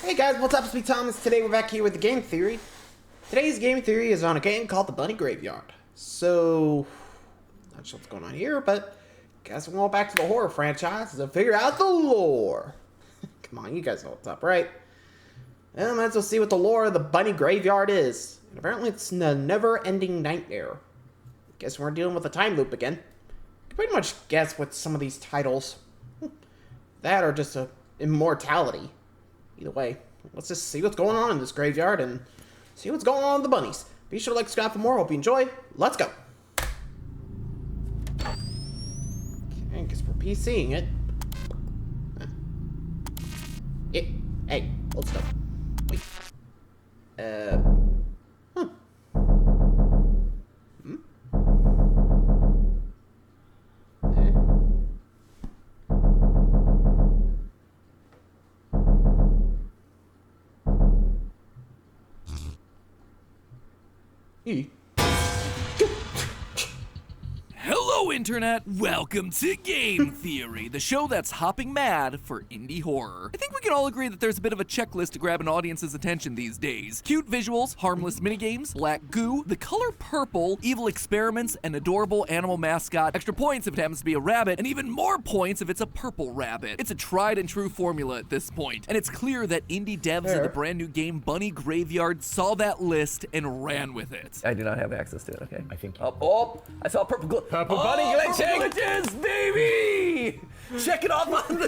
Hey guys, what's up? It's me, Thomas. Today we're back here with the game theory. Today's game theory is on a game called The Bunny Graveyard. So, not sure what's going on here, but guess we're going back to the horror franchise to figure out the lore. Come on, you guys know what's up, right? Well, might as well see what the lore of the Bunny Graveyard is. And apparently it's a never-ending nightmare. Guess we're dealing with a time loop again. You can pretty much guess what some of these titles, that or just a immortality. Either way, let's just see what's going on in this graveyard and see what's going on with the bunnies. Be sure to like, subscribe for more. Hope you enjoy. Let's go. Okay, I guess we're PCing it. Hey, hold still. Wait. Hello, Internet! Welcome to Game Theory, the show that's hopping mad for indie horror. I think we can all agree that there's a bit of a checklist to grab an audience's attention these days. Cute visuals, harmless minigames, black goo, the color purple, evil experiments, an adorable animal mascot, extra points if it happens to be a rabbit, and even more points if it's a purple rabbit. It's a tried and true formula at this point, and it's clear that indie devs of the brand new game Bunny Graveyard saw that list and ran with it. I do not have access to it, okay? I think. Oh, I saw purple glow. Purple bunny glitching! Purple glitches, baby! Check it off on the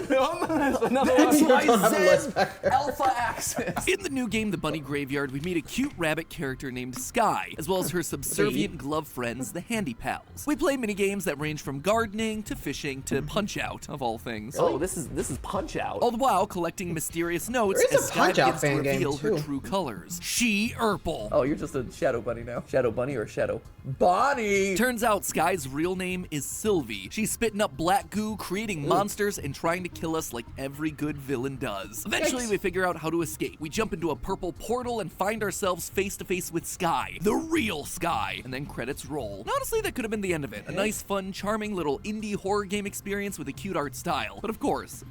another You don't have a list back there. Alpha Axis. In the new game, The Bunny Graveyard, we meet a cute rabbit character named Sky, as well as her subservient glove friends, the Handy Pals. We play minigames that range from gardening to fishing to Punch-Out, of all things. Oh, this is Punch-Out. All the while collecting mysterious notes There is as a Sky Punch-Out begins to fan game, reveal her too. true colors. She-Urple. Oh, you're just a Shadow Bunny now. Shadow Bunny or Shadow Bonnie? Turns out Sky's real name is Sylvie. She's spitting up black goo, creating monsters, and trying to kill us like every good villain does. Eventually, we figure out how to escape. We jump into a purple portal and find ourselves face to face with Sky, the real Sky, and then credits roll. And honestly, that could have been the end of it. A nice, fun, charming little indie horror game experience with a cute art style. But of course,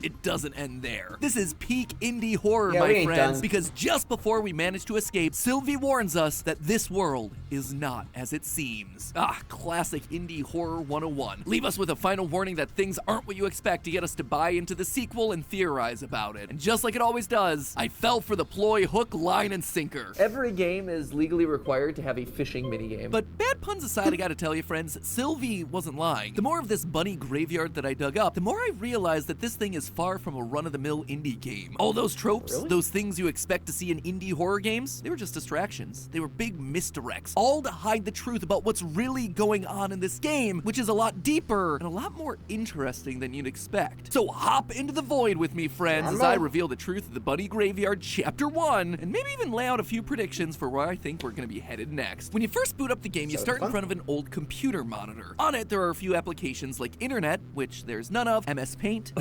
it doesn't end there. This is peak indie horror, Yeah, we my ain't friends, done. because just before we manage to escape, Sylvie warns us that this world is not as it seems. Classic indie horror 101. Leave us with a final warning that things aren't what you expect to get us to buy into the sequel and theorize about it. And just like it always does, I fell for the ploy hook, line, and sinker. Every game is legally required to have a fishing minigame. But bad puns aside, I gotta tell you, friends, Sylvie wasn't lying. The more of this bunny graveyard that I dug up, the more I realized that this thing is far from a run-of-the-mill indie game. All those tropes, those things you expect to see in indie horror games, they were just distractions. They were big misdirects, all to hide the truth about what's really going on in this game, which is a lot deeper and a lot more interesting than you'd expect. So hop into the void with me, friends, as I reveal the truth of the Bunny Graveyard Chapter 1, and maybe even lay out a few predictions for where I think we're gonna be headed next. When you first boot up the game, you start in front of an old computer monitor. On it, there are a few applications like Internet, which there's none of, MS Paint.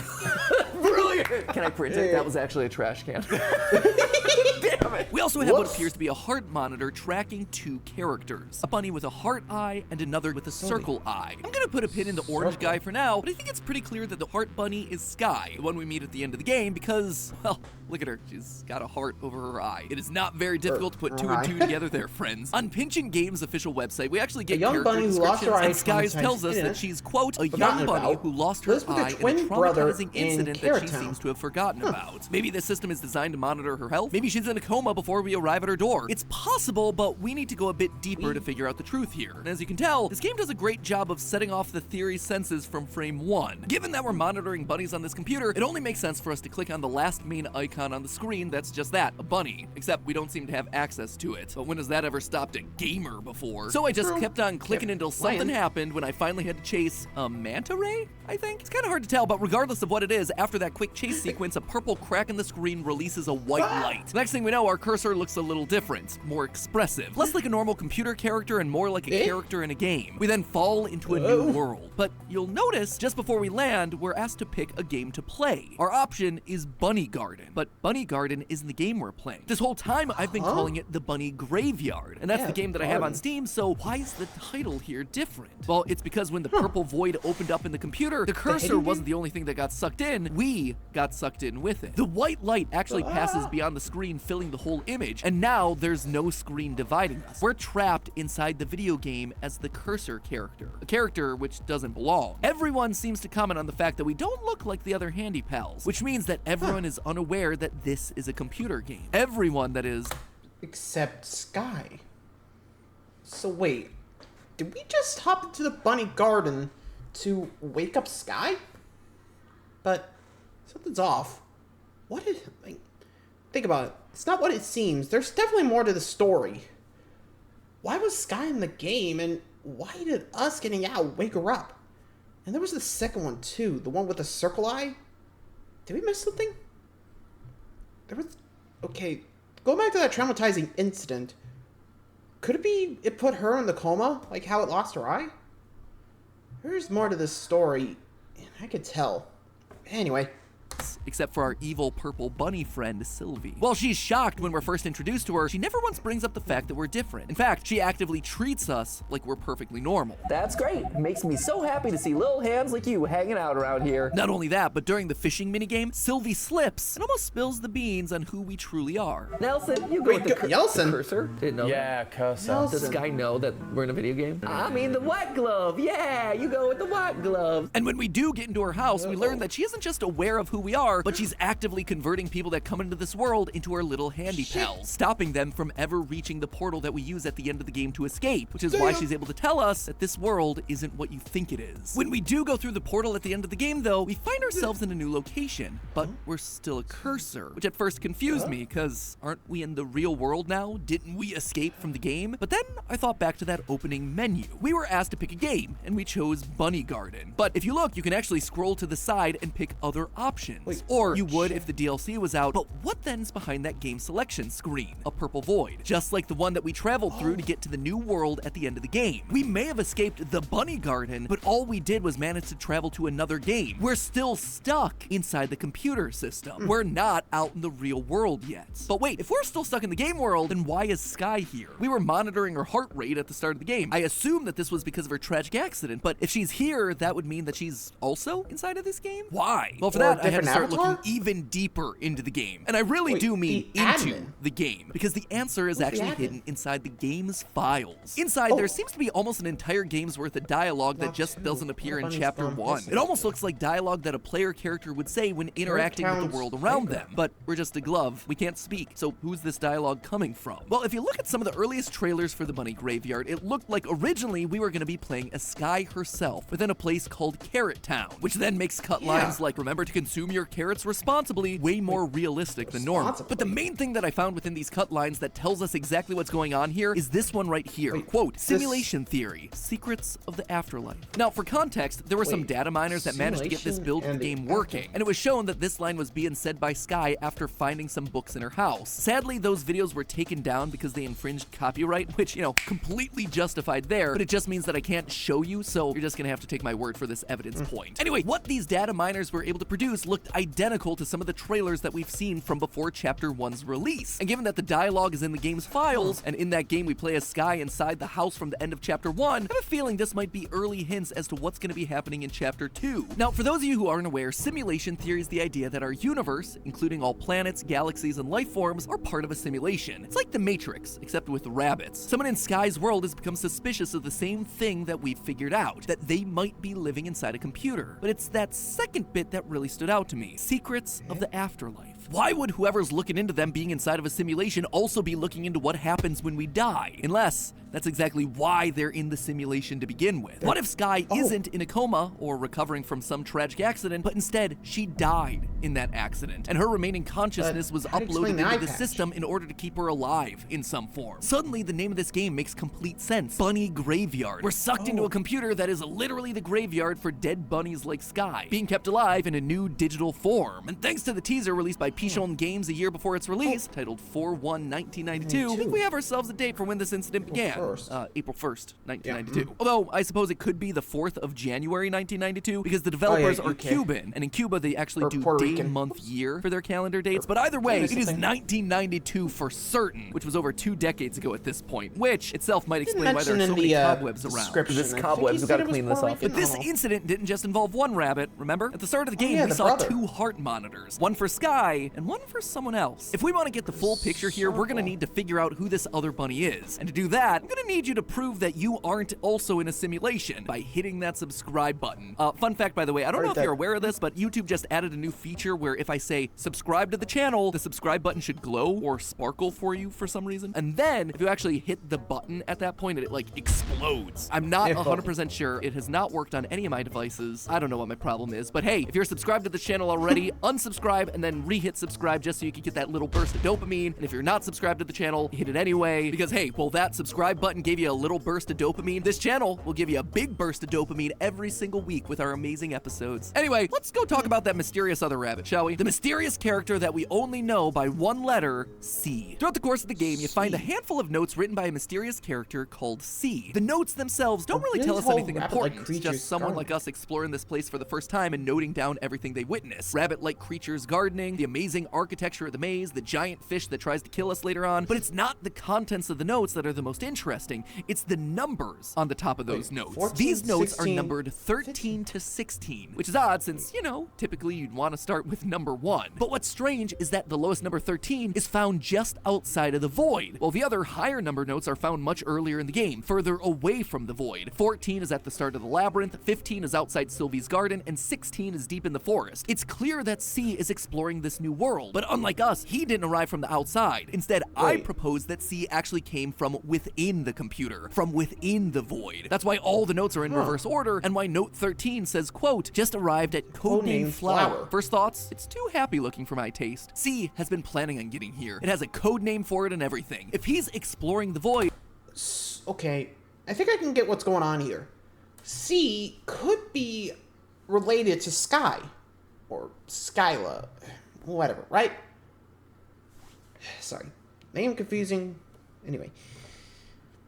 Brilliant! Can I print it? That was actually a trash can. Damn it! We also have what appears to be a heart monitor tracking two characters. A bunny with a heart eye and another with a circle eye. I'm gonna put a pin in the orange guy for now, but I think it's pretty clear that the heart bunny is Sky, the one we meet at the end of the game, because, well, look at her. She's got a heart over her eye. It is not very difficult to put two and two together there, friends. On Pinchin Games' official website, we actually get young character bunny who lost her descriptions, eye and Skies from tells us that incident she's, quote, a forgotten young bunny about, who lost her lives with a eye in a twin brother traumatizing in incident that Carrot she Town. seems to have forgotten about. Maybe this system is designed to monitor her health. Maybe she's in a coma before we arrive at her door. It's possible, but we need to go a bit deeper to figure out the truth here. And as you can tell, this game does a great job of setting off the theory senses from frame 1. Given that we're monitoring bunnies on this computer, it only makes sense for us to click on the last main icon on the screen that's just that, a bunny. Except we don't seem to have access to it. But when has that ever stopped a gamer before? So I just kept on clicking until something happened when I finally had to chase a manta ray, I think? It's kind of hard to tell, but regardless of what it is, after that quick chase sequence, a purple crack in the screen releases a white light. The next thing thing we know, our cursor looks a little different, more expressive. Less like a normal computer character and more like a character in a game. We then fall into a new world. But you'll notice, just before we land, we're asked to pick a game to play. Our option is Bunny Garden, but Bunny Garden isn't the game we're playing. This whole time, I've been calling it the Bunny Graveyard, and that's the game that I have on Steam, so why is the title here different? Well, it's because when the purple void opened up in the computer, the cursor wasn't the only thing that got sucked in, we got sucked in with it. The white light actually passes beyond the screen, filling the whole image, and now there's no screen dividing us. We're trapped inside the video game as the cursor character, a character which doesn't belong. Everyone seems to comment on the fact that we don't look like the other Handy Pals, which means that everyone is unaware that this is a computer game. Everyone, that is. Except Sky. So wait, did we just hop into the Bunny Garden to wake up Sky? But something's off. What is... Like, think about it. It's not what it seems. There's definitely more to the story. Why was Sky in the game, and why did us getting out wake her up? And there was the second one, too. The one with the circle eye. Did we miss something? There was... Okay, going back to that traumatizing incident, could it be it put her in the coma, like how it lost her eye? There's more to this story, and I could tell. Anyway. Except for our evil purple bunny friend, Sylvie. While she's shocked when we're first introduced to her, she never once brings up the fact that we're different. In fact, she actively treats us like we're perfectly normal. That's great. Makes me so happy to see little hands like you hanging out around here. Not only that, but during the fishing minigame, Sylvie slips and almost spills the beans on who we truly are. Nelson, you go with the Nelson? cursor? Didn't know that. Cursor. Does Sky know that we're in a video game? I mean the white glove. Yeah, you go with the white glove. And when we do get into her house, we learn that she isn't just aware of who we are, but she's actively converting people that come into this world into her little Handy Pals, stopping them from ever reaching the portal that we use at the end of the game to escape, which is why she's able to tell us that this world isn't what you think it is. When we do go through the portal at the end of the game, though, we find ourselves in a new location, but we're still a cursor, which at first confused me, because aren't we in the real world now? Didn't we escape from the game? But then I thought back to that opening menu. We were asked to pick a game, and we chose Bunny Garden. But if you look, you can actually scroll to the side and pick other options. Or you would if the DLC was out, but what then's behind that game selection screen? A purple void, just like the one that we traveled through to get to the new world at the end of the game. We may have escaped the Bunny Garden, but all we did was manage to travel to another game. We're still stuck inside the computer system. We're not out in the real world yet. But wait, if we're still stuck in the game world, then why is Sky here? We were monitoring her heart rate at the start of the game. I assume that this was because of her tragic accident, but if she's here, that would mean that she's also inside of this game? Why? Well, for that, I had to start looking even deeper into the game. And I really do mean into the game, because the answer is actually hidden inside the game's files. Inside, there seems to be almost an entire game's worth of dialogue that just doesn't appear in Chapter 1. It almost looks like dialogue that a player character would say when interacting with the world around them. But we're just a glove. We can't speak. So who's this dialogue coming from? Well, if you look at some of the earliest trailers for the Bunny Graveyard, it looked like originally we were going to be playing as Sky herself within a place called Carrot Town, which then makes cut lines like, remember to consume your carrots responsibly, way more realistic than normal. But the main thing that I found within these cut lines that tells us exactly what's going on here is this one right here. Quote, simulation theory, secrets of the afterlife. Now, for context, there were some data miners that managed to get this build of the game working, and it was shown that this line was being said by Sky after finding some books in her house. Sadly, those videos were taken down because they infringed copyright, which, you know, completely justified there, but it just means that I can't show you, so you're just gonna have to take my word for this evidence point. Anyway, what these data miners were able to produce looked identical to some of the trailers that we've seen from before Chapter 1's release. And given that the dialogue is in the game's files, and in that game we play as Sky inside the house from the end of Chapter 1, I have a feeling this might be early hints as to what's going to be happening in Chapter 2. Now, for those of you who aren't aware, simulation theory is the idea that our universe, including all planets, galaxies, and life forms, are part of a simulation. It's like the Matrix, except with rabbits. Someone in Sky's world has become suspicious of the same thing that we've figured out, that they might be living inside a computer. But it's that second bit that really stood out to me. Secrets of the afterlife. Why would whoever's looking into them being inside of a simulation also be looking into what happens when we die? Unless that's exactly why they're in the simulation to begin with. What if Sky isn't in a coma or recovering from some tragic accident, but instead she died in that accident, and her remaining consciousness was uploaded into the system in order to keep her alive in some form? Suddenly, the name of this game makes complete sense. Bunny Graveyard. We're sucked into a computer that is literally the graveyard for dead bunnies like Sky, being kept alive in a new digital form. And thanks to the teaser released by by Pichon Games a year before its release, titled 4/1/1992, I think we have ourselves a date for when this incident began. April 1st, 1992. Although, I suppose it could be the 4th of January, 1992, because the developers are Cuban, and in Cuba they actually do day, month, year for their calendar dates. But either way, it is 1992 for certain, which was over 2 decades ago at this point, which itself might explain why there are so many cobwebs around. This cobwebs, we've got to clean this off. But this incident didn't just involve one rabbit, remember? At the start of the game, we saw 2 heart monitors, one for Sky and one for someone else. If we want to get the full picture here, we're gonna need to figure out who this other bunny is. And to do that, I'm gonna need you to prove that you aren't also in a simulation by hitting that subscribe button. Fun fact, by the way, I don't know if you're aware of this, but YouTube just added a new feature where if I say subscribe to the channel, the subscribe button should glow or sparkle for you for some reason. And then if you actually hit the button at that point, it like explodes. I'm not 100% sure. It has not worked on any of my devices. I don't know what my problem is, but hey, if you're subscribed to the channel already, unsubscribe and then re-hit subscribe just so you can get that little burst of dopamine. And if you're not subscribed to the channel, hit it anyway, because hey, well, that subscribe button gave you a little burst of dopamine. This channel will give you a big burst of dopamine every single week with our amazing episodes. Anyway, let's go talk about that mysterious other rabbit, shall we? The mysterious character that we only know by one letter, C. Throughout the course of the game, you find a handful of notes written by a mysterious character called C. The notes themselves don't really tell us anything important. It's just someone like us exploring this place for the first time and noting down everything they witness. Rabbit-like creatures gardening, the amazing architecture of the maze, the giant fish that tries to kill us later on. But it's not the contents of the notes that are the most interesting. It's the numbers on the top of those notes. 14, These notes 16, are numbered 13 to 16, which is odd since, you know, typically you'd want to start with number 1. But what's strange is that the lowest number 13 is found just outside of the void, while the other higher number notes are found much earlier in the game, further away from the void. 14 is at the start of the labyrinth, 15 is outside Sylvie's garden, and 16 is deep in the forest. It's clear that C is exploring this new world, but unlike us, he didn't arrive from the outside. Instead, I propose that C actually came from within the computer, from within the void. That's why all the notes are in reverse order, and why note 13 says, quote, just arrived at codename Flower. First thoughts, it's too happy looking for my taste. C has been planning on getting here. It has a code name for it and everything. If he's exploring the void... Okay, I think I can get what's going on here. C could be related to Sky, or Skyla, whatever, right? Sorry, name confusing. Anyway,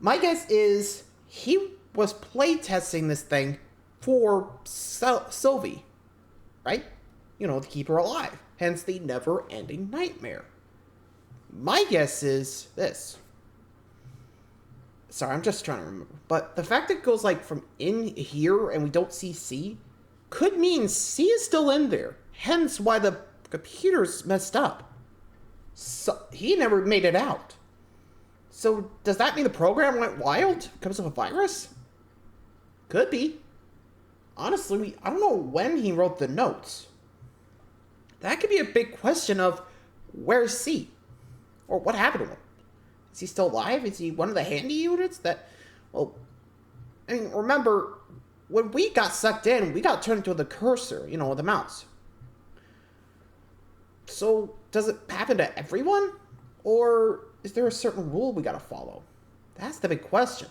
my guess is he was playtesting this thing for Sylvie, right? You know, to keep her alive, hence the never-ending nightmare. My guess is this. Sorry, I'm just trying to remember. But the fact that it goes like from in here and we don't see C could mean C is still in there. Hence why the computer's messed up. So he never made it out. So does that mean the program went wild because of a virus? Could be. Honestly, I don't know when he wrote the notes. That could be a big question of where's C? Or what happened to him? Is he still alive? Is he one of the handy units that... Well, I mean, remember, when we got sucked in, we got turned into the cursor, you know, the mouse. So, does it happen to everyone? Or is there a certain rule we gotta follow? That's the big question.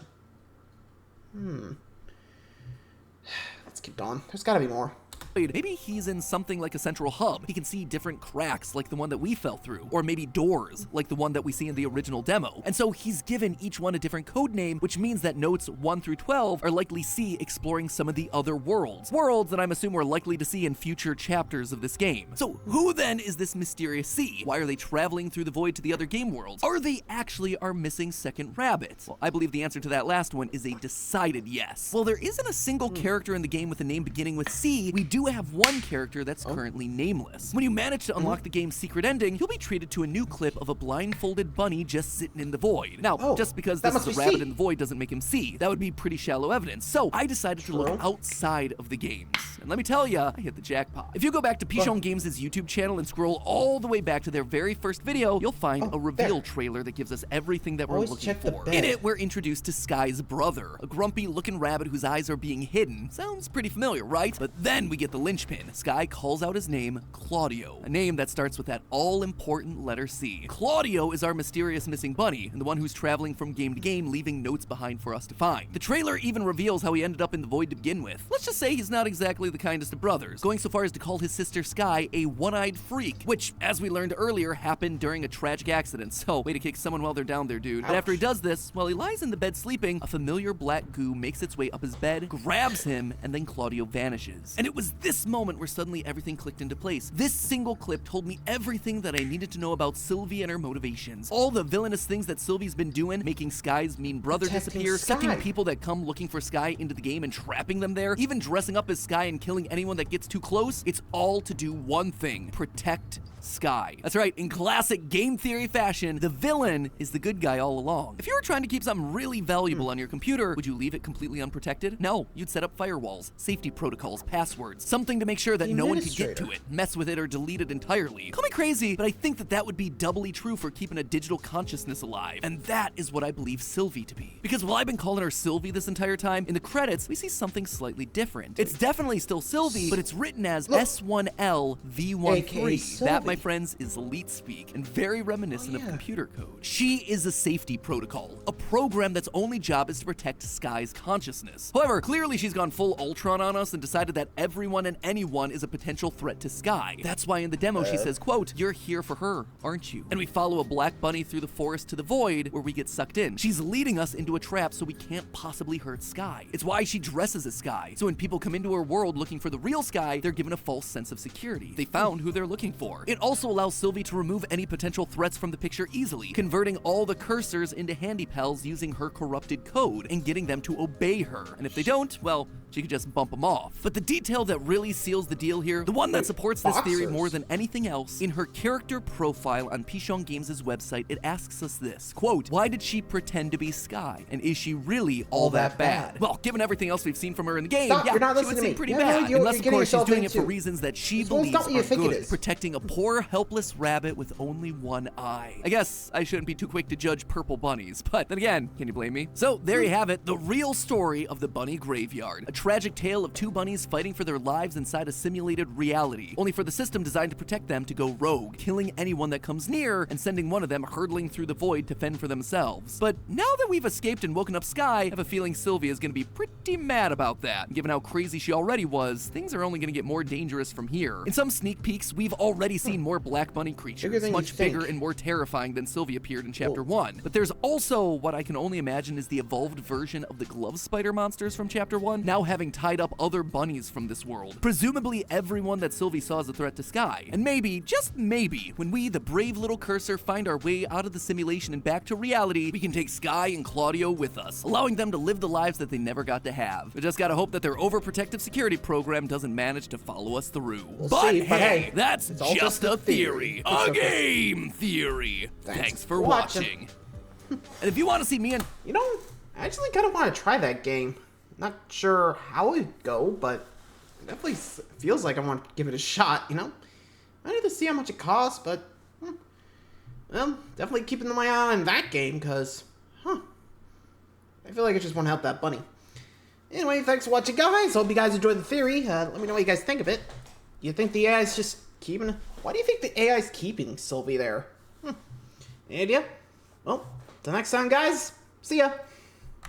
Let's keep going. There's gotta be more. Maybe he's in something like a central hub. He can see different cracks like the one that we fell through, or maybe doors like the one that we see in the original demo. And so he's given each one a different code name, which means that notes 1 through 12 are likely C exploring some of the other worlds. Worlds that I'm assuming we're likely to see in future chapters of this game. So who then is this mysterious C? Why are they traveling through the void to the other game worlds? Are they actually our missing second rabbit? Well, I believe the answer to that last one is a decided yes. Well, there isn't a single character in the game with a name beginning with C. We do have one character that's currently nameless. When you manage to unlock the game's secret ending, you'll be treated to a new clip of a blindfolded bunny just sitting in the void. Now, just because this is a rabbit in the void doesn't make him C. That would be pretty shallow evidence. So I decided to look outside of the games. And let me tell ya, I hit the jackpot. If you go back to Pichon Games' YouTube channel and scroll all the way back to their very first video, you'll find a reveal trailer that gives us everything that we're looking for. In it, we're introduced to Sky's brother, a grumpy looking rabbit whose eyes are being hidden. Sounds pretty familiar, right? But then we get at the linchpin. Sky calls out his name, Claudio, a name that starts with that all-important letter C. Claudio is our mysterious missing bunny, and the one who's traveling from game to game, leaving notes behind for us to find. The trailer even reveals how he ended up in the void to begin with. Let's just say he's not exactly the kindest of brothers, going so far as to call his sister Sky a one-eyed freak, which, as we learned earlier, happened during a tragic accident. So, way to kick someone while they're down there, dude. But after he does this, while he lies in the bed sleeping, a familiar black goo makes its way up his bed, grabs him, and then Claudio vanishes. And it was this moment where suddenly everything clicked into place. This single clip told me everything that I needed to know about Sylvie and her motivations. All the villainous things that Sylvie's been doing, making Sky's mean brother disappear, sucking people that come looking for Sky into the game and trapping them there, even dressing up as Sky and killing anyone that gets too close. It's all to do one thing: protect Sky. That's right, in classic game theory fashion, the villain is the good guy all along. If you were trying to keep something really valuable on your computer, would you leave it completely unprotected? No, you'd set up firewalls, safety protocols, passwords, something to make sure that no one could get to it, mess with it, or delete it entirely. Call me crazy, but I think that that would be doubly true for keeping a digital consciousness alive. And that is what I believe Sylvie to be. Because while I've been calling her Sylvie this entire time, in the credits, we see something slightly different. It's definitely still Sylvie, but it's written as S1L-V13. That, my friends, is elite speak and very reminiscent of computer code. She is a safety protocol, a program that's only job is to protect Sky's consciousness. However, clearly she's gone full Ultron on us and decided that everyone and anyone is a potential threat to Sky. That's why in the demo she says, quote, "You're here for her, aren't you?" And we follow a black bunny through the forest to the void where we get sucked in. She's leading us into a trap so we can't possibly hurt Sky. It's why she dresses as Sky, so when people come into her world looking for the real Sky, they're given a false sense of security. They found who they're looking for. It also allows Sylvie to remove any potential threats from the picture easily, converting all the cursors into handy pals using her corrupted code and getting them to obey her. And if they don't, well, she could just bump them off. But the detail that really seals the deal here, the one that supports this theory more than anything else, in her character profile on Pichon Games' website, it asks us this, quote, "Why did she pretend to be Sky? And is she really all that bad?" Well, given everything else we've seen from her in the game, she would seem pretty bad. Unless, of course, she's doing it for reasons that she believes are good, protecting a poor, helpless rabbit with only one eye. I guess I shouldn't be too quick to judge purple bunnies, but then again, can you blame me? So there you have it, the real story of the bunny graveyard. A tragic tale of two bunnies fighting for their lives inside a simulated reality, only for the system designed to protect them to go rogue, killing anyone that comes near and sending one of them hurtling through the void to fend for themselves. But now that we've escaped and woken up Sky, I have a feeling Sylvia is going to be pretty mad about that. Given how crazy she already was, things are only going to get more dangerous from here. In some sneak peeks, we've already seen more black bunny creatures, much bigger and more terrifying than Sylvie appeared in Chapter 1. But there's also what I can only imagine is the evolved version of the glove spider monsters from Chapter 1, now having tied up other bunnies from this world. Presumably everyone that Sylvie saw as a threat to Sky. And maybe, just maybe, when we, the brave little cursor, find our way out of the simulation and back to reality, we can take Sky and Claudio with us, allowing them to live the lives that they never got to have. We just gotta hope that their overprotective security program doesn't manage to follow us through. But hey, that's just a theory. A game theory. Thanks for watching. And if you want to see me and... You know, I actually kind of want to try that game. Not sure how it'd go, but it definitely feels like I want to give it a shot, you know? I need to see how much it costs, but... well, definitely keeping my eye on that game, because... I feel like I just want to help that bunny. Anyway, thanks for watching, guys. Hope you guys enjoyed the theory. Let me know what you guys think of it. You think the AI is just keeping... Why do you think the AI is keeping Sylvie there? Any idea? Well, till next time, guys. See ya.